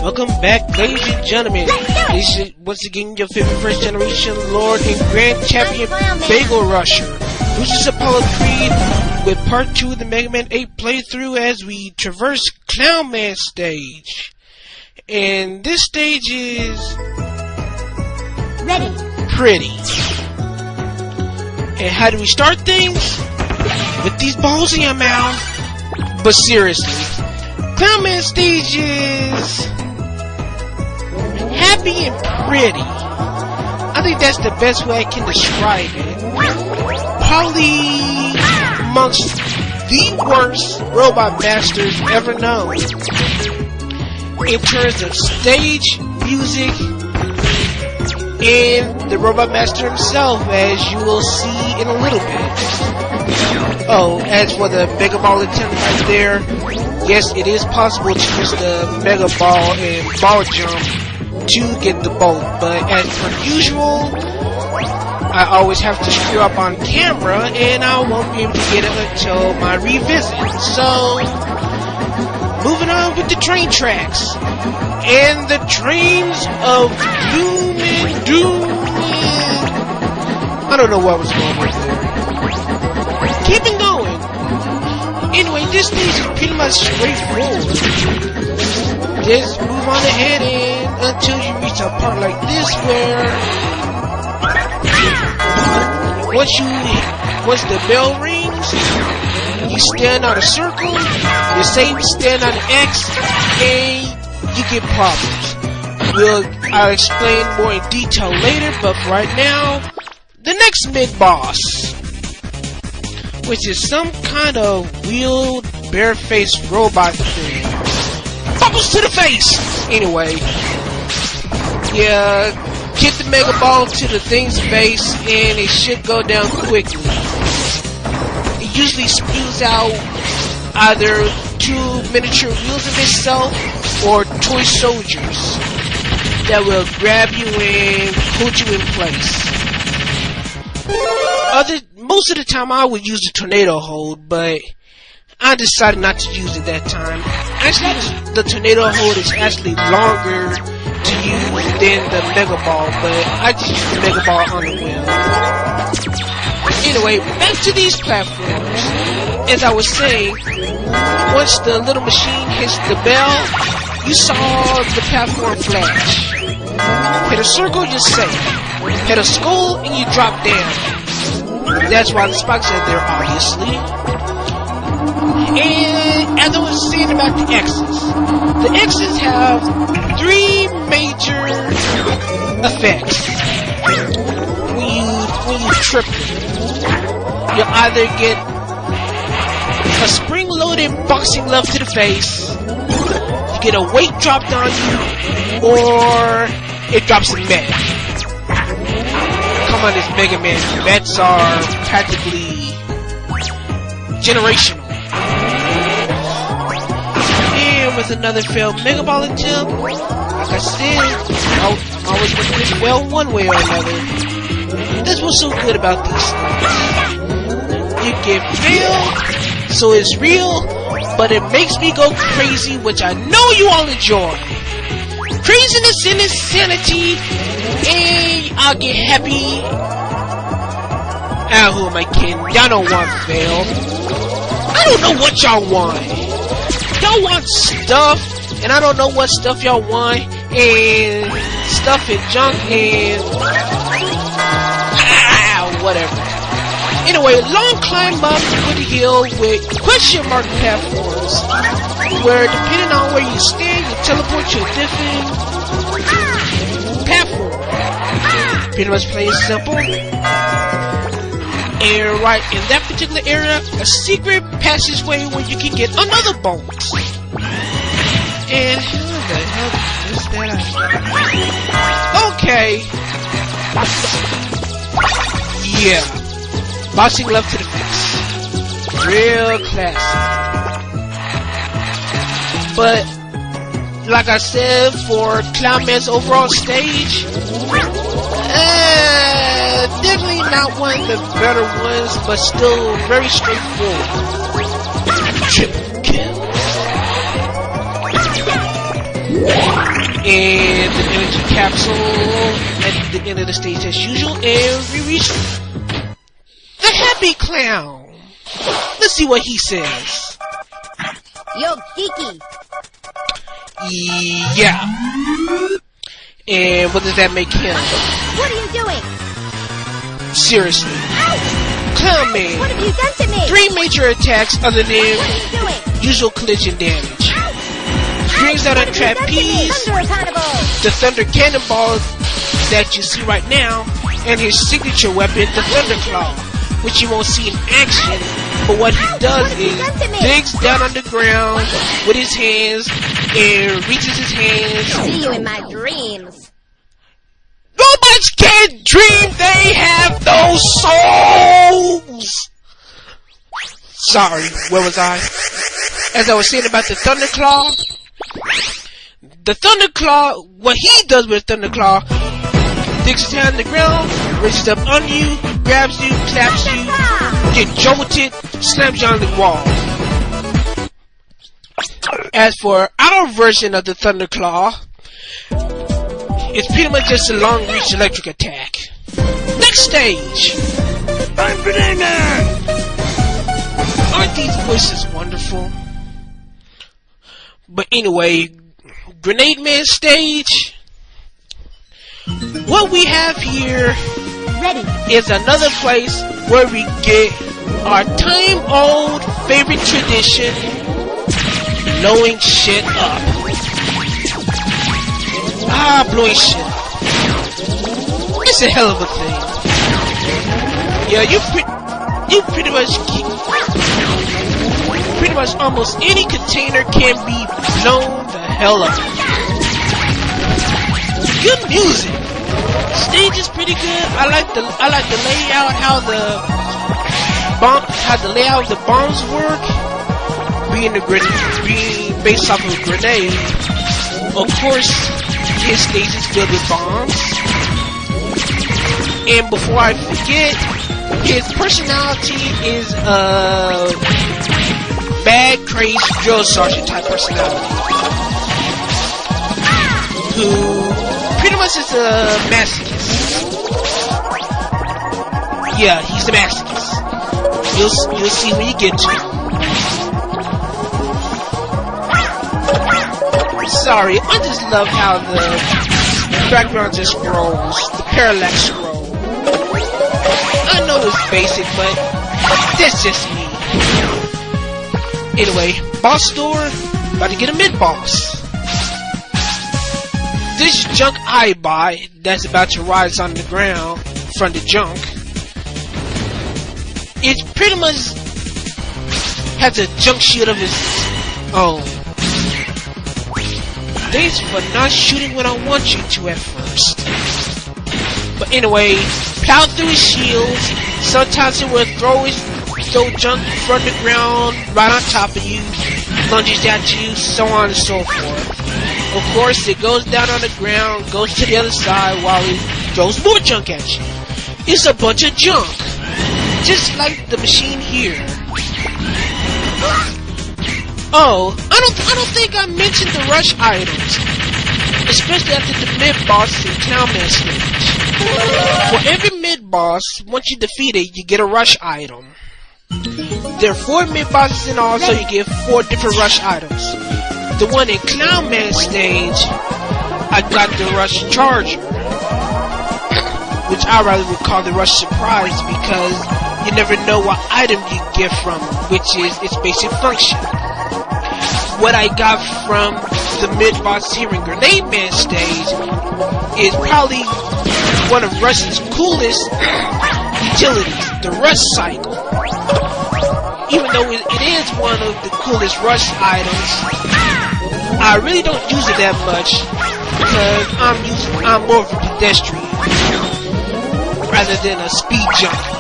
Welcome back, ladies and gentlemen. This is once again your favorite first generation Lord and Grand Champion Bagel Rusher. This is Apollo Creed with part 2 of the Mega Man 8 playthrough as we traverse Clown Man stage. And this stage is ready. Pretty. And how do we start things? With these balls in your mouth. But seriously, Clown Man stage is happy and pretty. I think that's the best way I can describe it. Probably amongst the worst robot masters ever known. In terms of stage, music, and the robot master himself, as you will see in a little bit. Oh, as for the Mega Ball attempt right there, yes, it is possible to use the Mega Ball and Ball Jump to get the bolt, but as per usual, I always have to screw up on camera, and I won't be able to get it until my revisit. So, moving on with the train tracks, and the trains of gloom and doom. I don't know what was going on there. Keeping going. Anyway, this stage is pretty much straightforward. Just move on ahead until you reach a part like this where once the bell rings, you stand on a circle, the same stand on an X, and you get problems. I'll explain more in detail later, but for right now, the next mid-boss, which is some kind of wheeled, bare-faced robot thing. Bubbles to the face! Anyway, yeah, get the Mega Ball to the thing's face and it should go down quickly. It usually spews out either 2 miniature wheels of itself or toy soldiers that will grab you and hold you in place. Most of the time I would use the tornado hold, but I decided not to use it that time. Actually, the tornado hold is actually longer to use than the Mega Ball, but I just use the Mega Ball on the wheel. Anyway, back to these platforms. As I was saying, once the little machine hits the bell, you saw the platform flash. Hit a circle, you're safe. Hit a skull, and you drop down. That's why the spikes are there, obviously. And as I was saying about the X's have 3 major effects. When you trip them, you'll either get a spring-loaded boxing glove to the face, you get a weight dropped on you, or it drops a med. Come on, this Mega Man, meds are practically generational. And with another failed Mega Ball attempt, like I said, I'm always going to fail one way or another. That's what's so good about these things. You get failed, so it's real, but it makes me go crazy, which I know you all enjoy. Craziness and insanity, and I'll get happy. Ah, who am I kidding? Y'all don't want fail. I don't know what y'all want. Y'all want stuff, and I don't know what stuff y'all want, and stuff and junk, and whatever. Anyway, long climb up with a hill with question mark platforms, where depending on where you stand, you teleport to a different platform. Pretty much plain simple. And right in that particular area, a secret passageway where you can get another bolt. And how the hell is that? Okay. Yeah. Boxing love to the face. Real classic. But, like I said, for Clown Man's overall stage, definitely not one of the better ones, but still very straightforward. Triple kill. And the energy capsule at the end of the stage as usual, and we reach the Happy Clown. Let's see what he says. Yo, geeky. Yeah. And what does that make him? What are you doing? Seriously. Ouch! Clown Man. What have you done to me? 3 major attacks other than What are you doing? usual collision damage. Brings out a trapeze, the thunder cannonball that you see right now, and his signature weapon, the Thunder Claw, which you won't see in action, but what he does is digs down on the ground with his hands and reaches his hands. See you in my dreams. Robots can't dream, they have no souls! Sorry, where was I? As I was saying about the Thunder Claw, what he does with Thunder Claw, digs his hand on the ground, raises up on you, grabs you, claps you, get jolted, slams you on the wall. As for our version of the Thunder Claw, it's pretty much just a long-reach electric attack. Next stage! I'm Banana! Aren't these voices wonderful? But anyway, Grenade Man stage. What we have here is another place where we get our time-old favorite tradition, blowing shit up. Blowing shit up. It's a hell of a thing. Yeah, you pretty much almost any container can be blown the hell up. Good music. Stage is pretty good. I like the layout, how the layout of the bombs work. Being based off of a grenade. Of course, his stage is filled with bombs. And before I forget, his personality is bad, crazed drill sergeant type personality, who pretty much is a masochist. Yeah, he's a masochist. You'll see when you get to him. Sorry, I just love how the background just scrolls, the parallax scroll. I know it's basic, but that's just me. Anyway, boss door, about to get a mid-boss. This junk I buy that's about to rise on the ground from the junk, it pretty much has a junk shield of its own. Thanks for not shooting when I want you to at first. But anyway, plow through his shields. Sometimes it will throw junk from the ground right on top of you, lunges at you, so on and so forth. Of course, it goes down on the ground, goes to the other side while it throws more junk at you. It's a bunch of junk, just like the machine here. Oh, I don't think I mentioned the rush items, especially after the mid-boss and Clown Man stage. For every mid-boss, once you defeat it, you get a rush item. There are 4 mid-bosses in all, so you get 4 different rush items. The one in Clown Man stage, I got the rush charger, which I rather would call the rush surprise because you never know what item you get from it, which is its basic function. What I got from the mid-boss here in Grenade Man stage is probably one of Rush's coolest utilities, the Rush Cycle. Even though it is one of the coolest Rush items, I really don't use it that much because I'm more of a pedestrian rather than a speed junkie.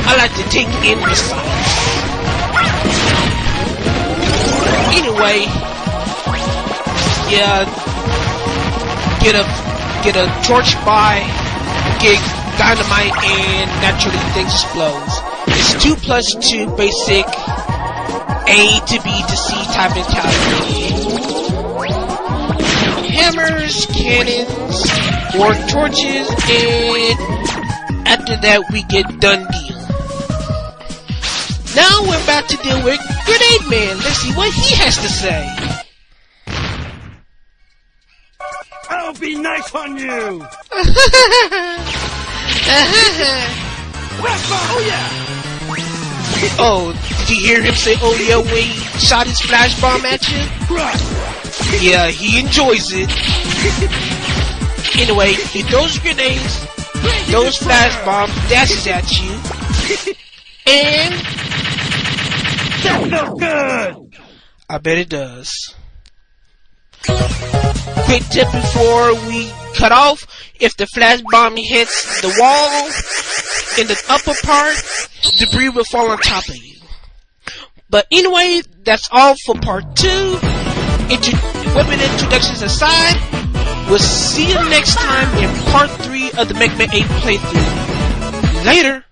I like to take in the sights. Anyway, yeah, get a torch by, get dynamite, and naturally things explodes. It's 2+2 basic A to B to C type mentality. cannons or torches, and after that we get done deal. Now we're about to deal with Grenade Man. Let's see what he has to say. I'll be nice on you! Oh yeah! Oh, did you hear him say oh yeah when he shot his flash bomb at you? Yeah, he enjoys it. Anyway, he throws grenades, those flash bombs, dashes at you, and That's no good! I bet it does. Quick tip before we cut off, if the flash bomb hits the wall in the upper part, debris will fall on top of you. But anyway, that's all for part 2. Weapon introductions aside, we'll see you next time in part 3 of the Megaman 8 playthrough. Later!